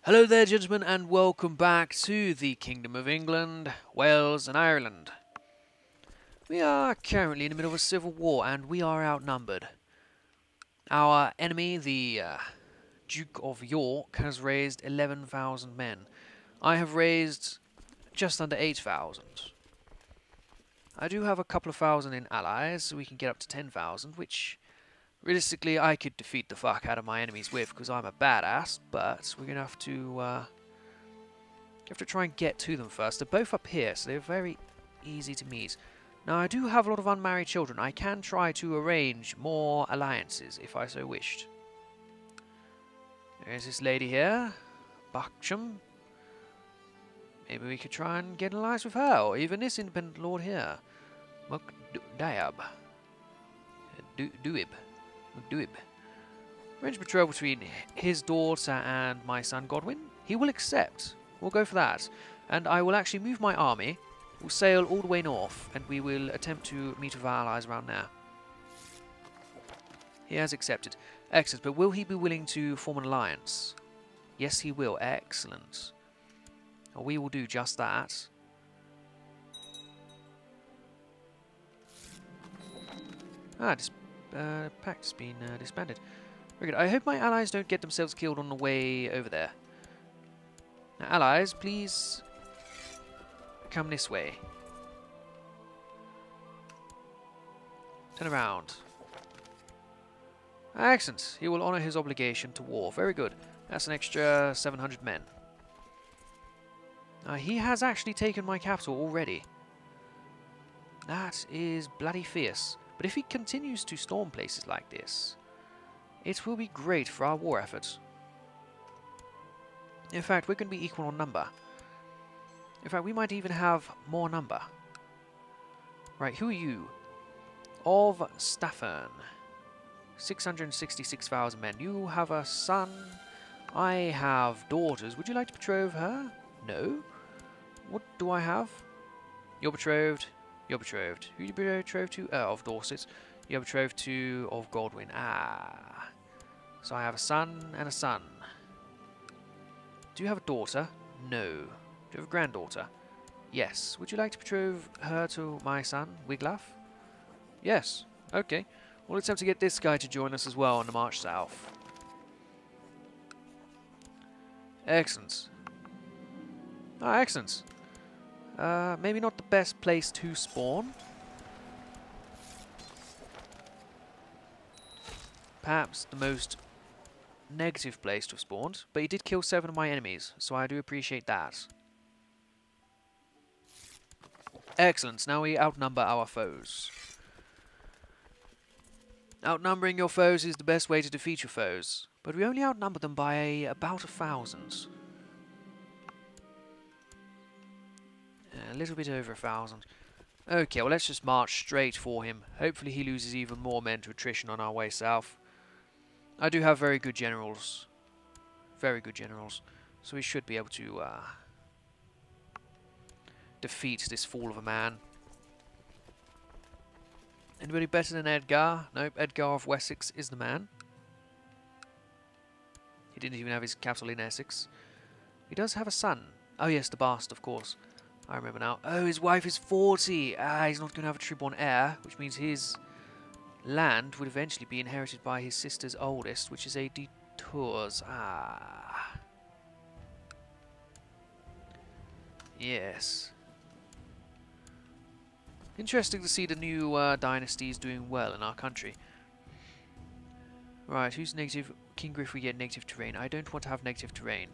Hello there, gentlemen, and welcome back to the Kingdom of England, Wales and Ireland. We are currently in the middle of a civil war, and we are outnumbered. Our enemy, the Duke of York, has raised 11,000 men. I have raised just under 8,000. I do have a couple of thousand in allies, so we can get up to 10,000, which realistically I could defeat the fuck out of my enemies with, because I'm a badass, but we're going to have to try and get to them first. They're both up here, so they're very easy to meet. Now, I do have a lot of unmarried children. I can try to arrange more alliances, if I so wished. There's this lady here, Bucksham. Maybe we could try and get an alliance with her, or even this independent lord here, Mukdayab. Duib. Arrange betrothal between his daughter and my son Godwin. He will accept. We'll go for that. And I will actually move my army. We'll sail all the way north, and we will attempt to meet with our allies around there. He has accepted. Excellent. But will he be willing to form an alliance? Yes, he will. Excellent. Well, we will do just that. This pact's been disbanded. Very good. I hope my allies don't get themselves killed on the way over there. Now, allies, please come this way. Turn around. Excellent. He will honour his obligation to war. Very good. That's an extra 700 men. He has actually taken my capital already. That is bloody fierce. But if he continues to storm places like this, it will be great for our war effort. In fact, we're going to be equal on number. In fact, we might even have more number. Right, who are you? Of Staffern. 666,000 men. You have a son. I have daughters. Would you like to betroth her? No. What do I have? You're betrothed. You're betrothed. Who are you betrothed to? Of Dorset. You're betrothed to of Godwin. Ah. So I have a son and a son. Do you have a daughter? No. Do you have a granddaughter? Yes. Would you like to betroth her to my son, Wiglaf? Yes. Okay. Well, let's have to get this guy to join us as well on the march south. Excellent. Ah, excellent. Maybe not the best place to spawn. Perhaps the most negative place to have spawned, but he did kill 7 of my enemies, so I do appreciate that. Excellent. Now we outnumber our foes. Outnumbering your foes is the best way to defeat your foes, but we only outnumber them by about 1,000. A little bit over 1,000. Okay, well, let's just march straight for him. Hopefully he loses even more men to attrition on our way south. I do have very good generals. Very good generals. So we should be able to defeat this fool of a man. Anybody better than Edgar? Nope, Edgar of Wessex is the man. He didn't even have his capital in Essex. He does have a son. Oh yes, the Bast, of course. I remember now. Oh, his wife is 40. He's not going to have a true-born heir, which means his land would eventually be inherited by his sister's oldest, which is a de Tours. Yes. Interesting to see the new dynasties doing well in our country. Right, who's negative? King Griff, we get negative terrain. I don't want to have negative terrain.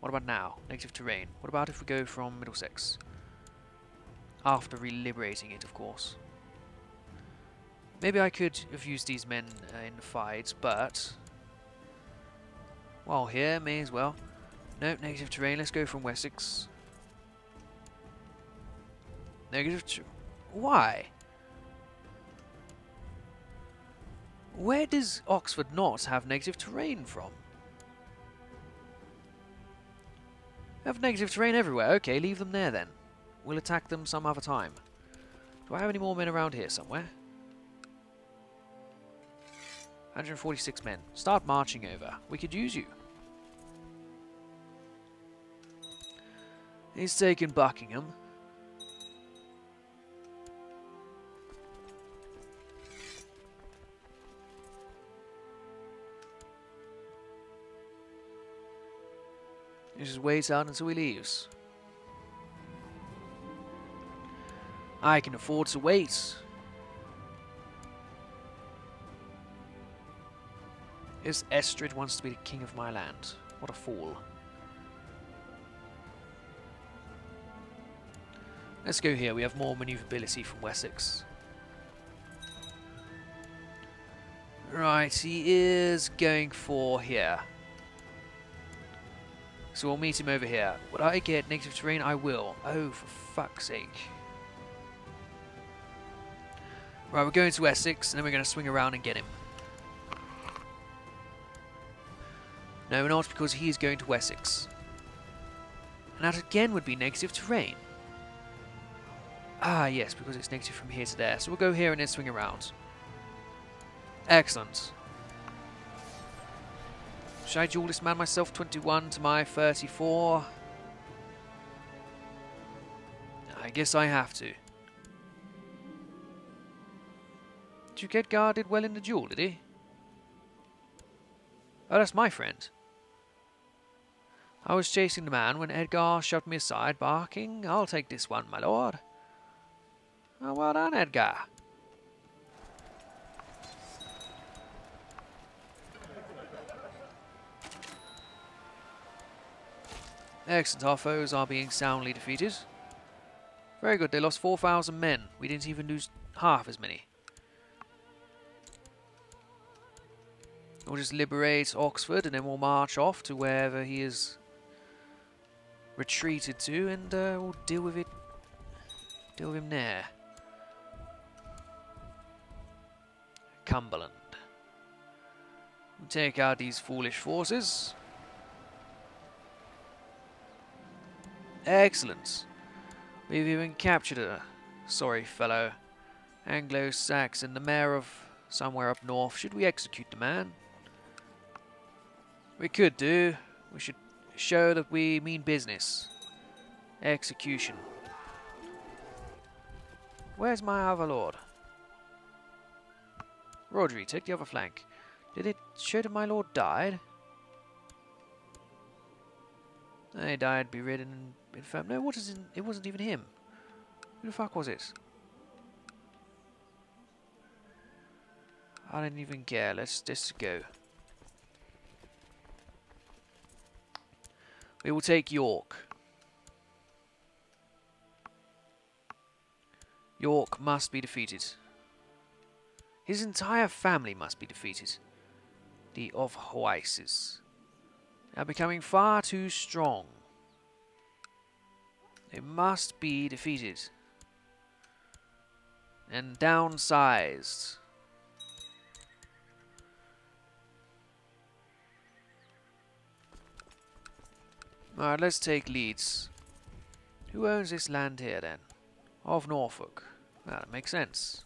What about now? Negative terrain. What about if we go from Middlesex? After reliberating it, of course. Maybe I could have used these men in the fights, but while here, may as well. Nope, negative terrain. Let's go from Wessex. Negative why? Where does Oxford not have negative terrain from? Have negative terrain everywhere. Okay, leave them there then. We'll attack them some other time. Do I have any more men around here somewhere? 146 men. Start marching over. We could use you. He's taken Buckingham. You just wait out until he leaves. I can afford to wait. This Estrid wants to be the king of my land. What a fool. Let's go here. We have more maneuverability from Wessex. Right, he is going for here. So we'll meet him over here. Would I get negative terrain? I will. Oh, for fuck's sake. Right, we're going to Essex, and then we're going to swing around and get him. No, we're not, because he is going to Essex. And that again would be negative terrain. Ah, yes, because it's negative from here to there. So we'll go here and then swing around. Excellent. Should I duel this man myself? 21 to my 34. I guess I have to. Did you get guarded well in the duel, did he? Oh, that's my friend. I was chasing the man when Edgar shoved me aside, barking, "I'll take this one, my lord." Oh, well done, Edgar. Excellent, our foes are being soundly defeated. Very good, they lost 4,000 men. We didn't even lose half as many. We'll just liberate Oxford and then we'll march off to wherever he is retreated to, and we'll deal with it. Deal with him there. Cumberland. We'll take out these foolish forces. Excellent. We've even captured a sorry fellow Anglo-Saxon, the mayor of somewhere up north. Should we execute the man? We could do. We should show that we mean business. Execution. Where's my other lord? Rodri, take the other flank. Did it show that my lord died? He died, be ridden and infirm. No, what is it wasn't even him. Who the fuck was it? I didn't even care. Let's just go. We will take York. York must be defeated. His entire family must be defeated. The of Hoises. They are becoming far too strong. They must be defeated. And downsized. Alright, let's take Leeds. Who owns this land here then? Of Norfolk. That makes sense.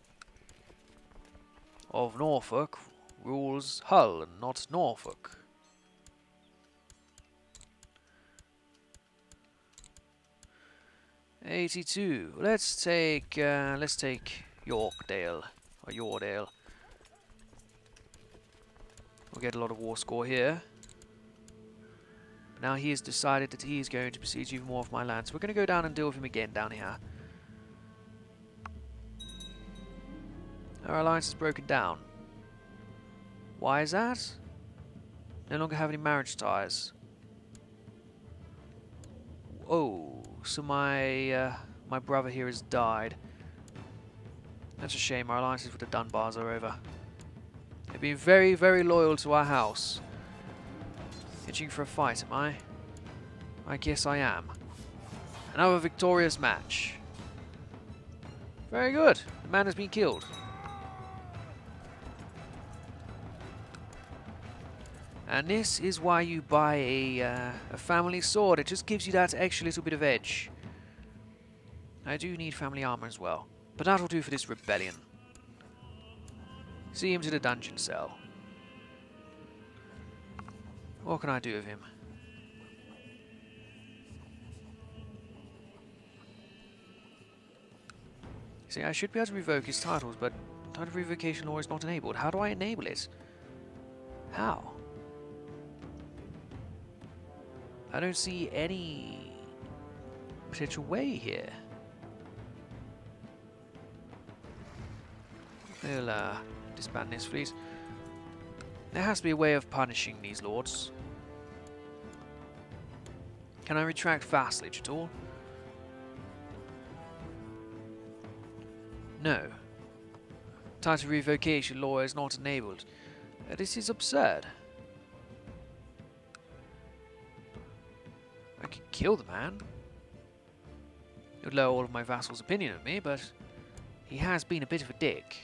Of Norfolk rules Hull and not Norfolk. '82. Let's take Yorkdale or Yordale. We'll get a lot of war score here. But now he has decided that he is going to besiege even more of my land, so we're going to go down and deal with him again down here. Our alliance is broken down. Why is that? No longer have any marriage ties. Oh, so my brother here has died. That's a shame. Our alliances with the Dunbars are over. They've been very, very loyal to our house. Itching for a fight, am I? I guess I am. Another victorious match. Very good. The man has been killed. And this is why you buy a family sword. It just gives you that extra little bit of edge. I do need family armor as well. But that'll do for this rebellion. See him to the dungeon cell. What can I do with him? See, I should be able to revoke his titles, but title revocation law is not enabled. How do I enable it? How? I don't see any potential way here. We'll disband this, please. There has to be a way of punishing these lords. Can I retract vassalage at all? No. Title revocation law is not enabled. This is absurd. I could kill the man. It would lower all of my vassals' opinion of me, but he has been a bit of a dick.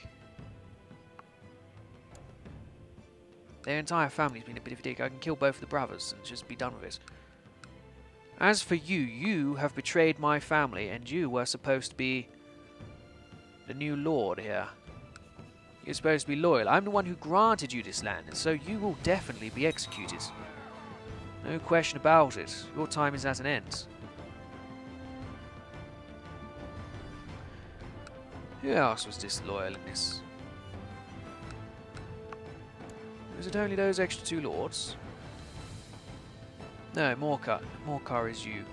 Their entire family's been a bit of a dick. I can kill both of the brothers and just be done with it. As for you, you have betrayed my family, and you were supposed to be the new lord here. You're supposed to be loyal. I'm the one who granted you this land, and so you will definitely be executed. No question about it. Your time is at an end. Who else was disloyal in this? Was it only those extra two lords? No, Morcar is you.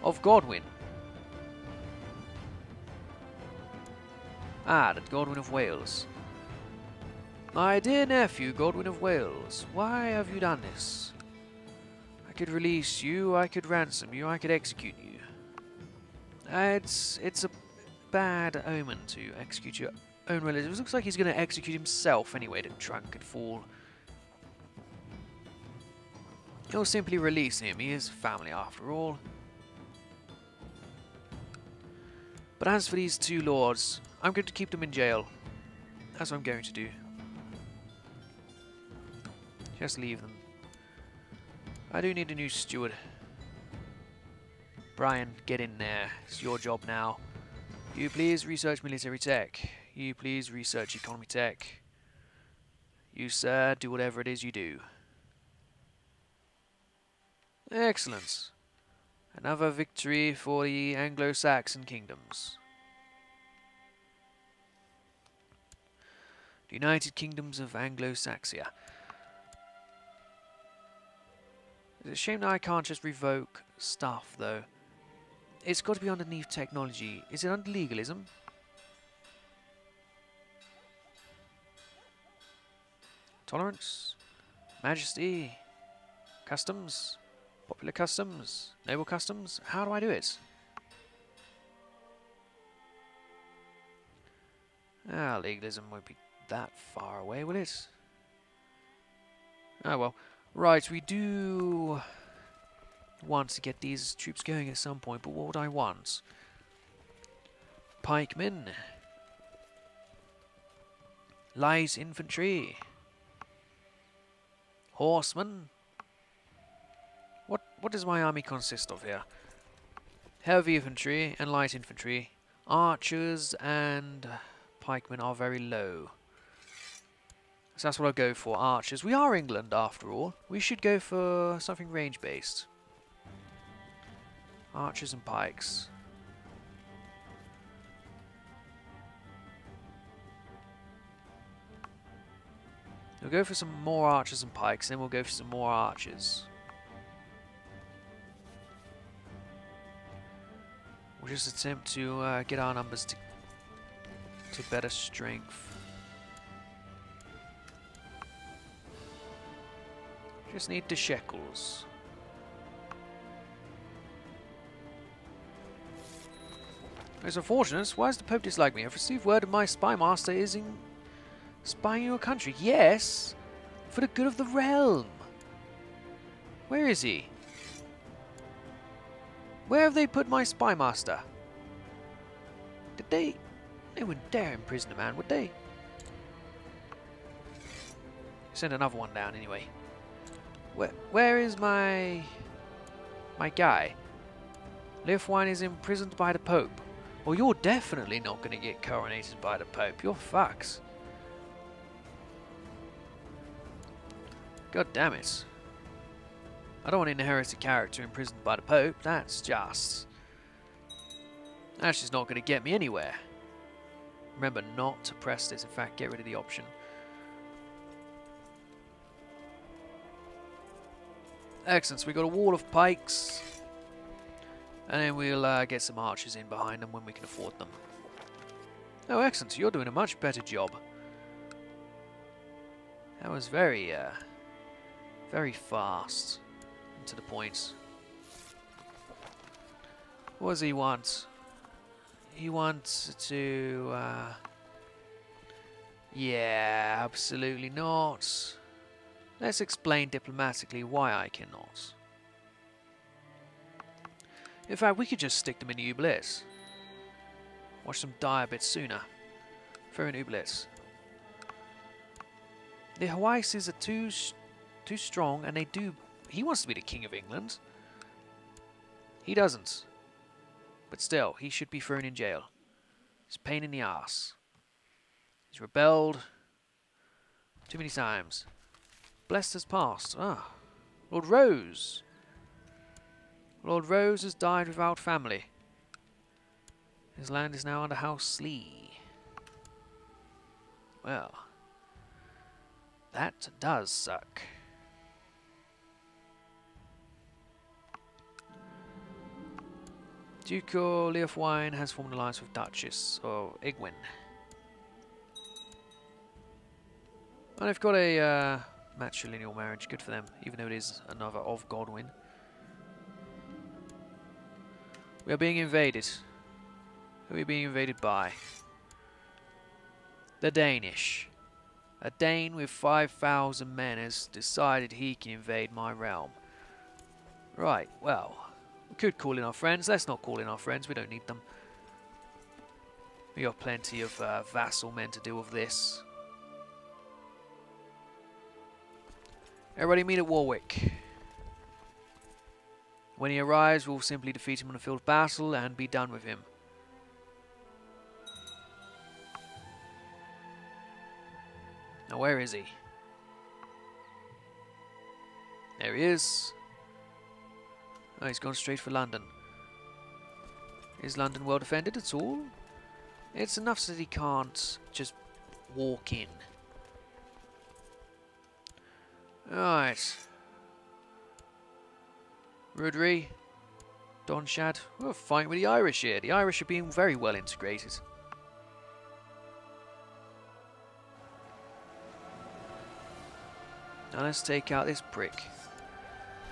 Of Godwin. Ah, the Godwin of Wales. My dear nephew, Godwin of Wales, why have you done this? I could release you, I could ransom you, I could execute you. It's a bad omen to execute your own relatives. It looks like he's going to execute himself anyway, the drunken fool. You'll simply release him. He is family after all. But as for these two lords, I'm going to keep them in jail. That's what I'm going to do. Just leave them. I do need a new steward. Brian, get in there. It's your job now. You please research military tech. You please research economy tech. You, sir, do whatever it is you do. Excellent. Another victory for the Anglo-Saxon kingdoms. The United Kingdoms of Anglo-Saxia. It's a shame that I can't just revoke stuff, though. It's got to be underneath technology. Is it under legalism? Tolerance? Majesty? Customs? Popular customs? Noble customs? How do I do it? Ah, legalism won't be that far away, will it? Oh well. Right, we do want to get these troops going at some point, but what would I want? Pikemen. Light infantry. Horsemen. What does my army consist of here? Heavy infantry and light infantry. Archers and pikemen are very low. So that's what I'll go for, archers. We are England after all. We should go for something range-based. Archers and pikes. We'll go for some more archers and pikes, then we'll go for some more archers. We'll just attempt to get our numbers to better strength. Just need the shekels. It's unfortunate. Why does the Pope dislike me? I've received word that my spy master is spying your country. Yes, for the good of the realm. Where is he? Where have they put my spy master? Did they? They wouldn't dare imprison a man, would they? Send another one down anyway. Where is my guy? Lithuania is imprisoned by the Pope. Well, you're definitely not going to get coronated by the Pope. You're fucks. God damn it. I don't want to inherit a character imprisoned by the Pope. That's just... That's just not going to get me anywhere. Remember not to press this. In fact, get rid of the option. Excellent. So we got a wall of pikes. And then we'll get some archers in behind them when we can afford them. Oh, excellent. So you're doing a much better job. That was very fast. And to the point. What does he want? He wants to... yeah, absolutely not. Let's explain diplomatically why I cannot. In fact, we could just stick them in oubliettes. Watch them die a bit sooner. Throw in oubliettes. The Hawaiians are too strong, and they do... He wants to be the King of England. He doesn't. But still, he should be thrown in jail. It's a pain in the ass. He's rebelled too many times. Blessed has passed. Ah, Lord Rose. Lord Rose has died without family. His land is now under House Slee. Well, that does suck. Duke Leofwine has formed an alliance with Duchess or Egwin. And they've got a matrilineal marriage. Good for them, even though it is another of Godwin. We are being invaded. Who are we being invaded by? The Danish. A Dane with 5,000 men has decided he can invade my realm. Right, well, we could call in our friends. Let's not call in our friends. We don't need them. We got plenty of vassal men to deal with this. Everybody meet at Warwick. When he arrives, we'll simply defeat him on the field of battle and be done with him. Now, where is he? There he is. Oh, he's gone straight for London. Is London well defended at all? It's enough so that he can't just walk in. Alright. Rudry. Donshad. We're fighting with the Irish here. The Irish are being very well integrated. Now let's take out this prick.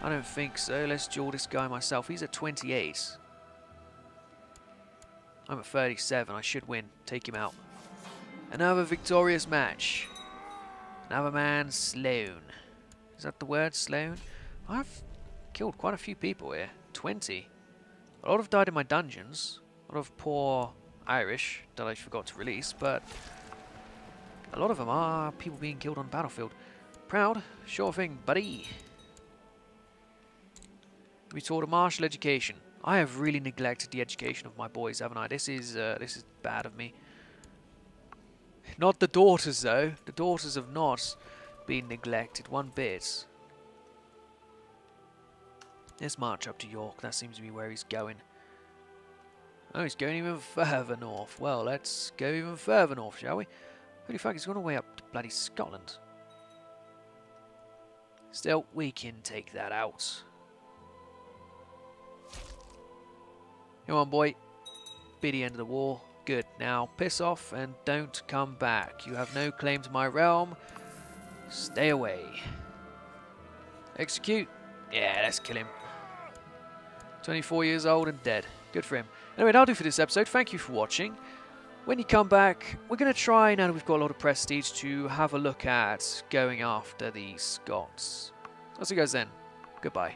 I don't think so. Let's duel this guy myself. He's at 28. I'm at 37. I should win. Take him out. Another victorious match. Another man slain. Is that the word, slain? I've killed quite a few people here. 20. A lot have died in my dungeons. A lot of poor Irish that I forgot to release, but a lot of them are people being killed on the battlefield. Proud? Sure thing, buddy. We taught a martial education. I have really neglected the education of my boys, haven't I? This is bad of me. Not the daughters, though. The daughters have not been neglected one bit. Let's march up to York. That seems to be where he's going. Oh, he's going even further north. Well, let's go even further north, shall we? Holy fuck, he's gone all the way up to bloody Scotland. Still, we can take that out. Come on, boy. Be the end of the war. Good. Now, piss off and don't come back. You have no claim to my realm. Stay away. Execute. Yeah, let's kill him. 24 years old and dead. Good for him. Anyway, that'll do for this episode. Thank you for watching. When you come back, we're going to try, now that we've got a lot of prestige, to have a look at going after the Scots. I'll see you guys then. Goodbye.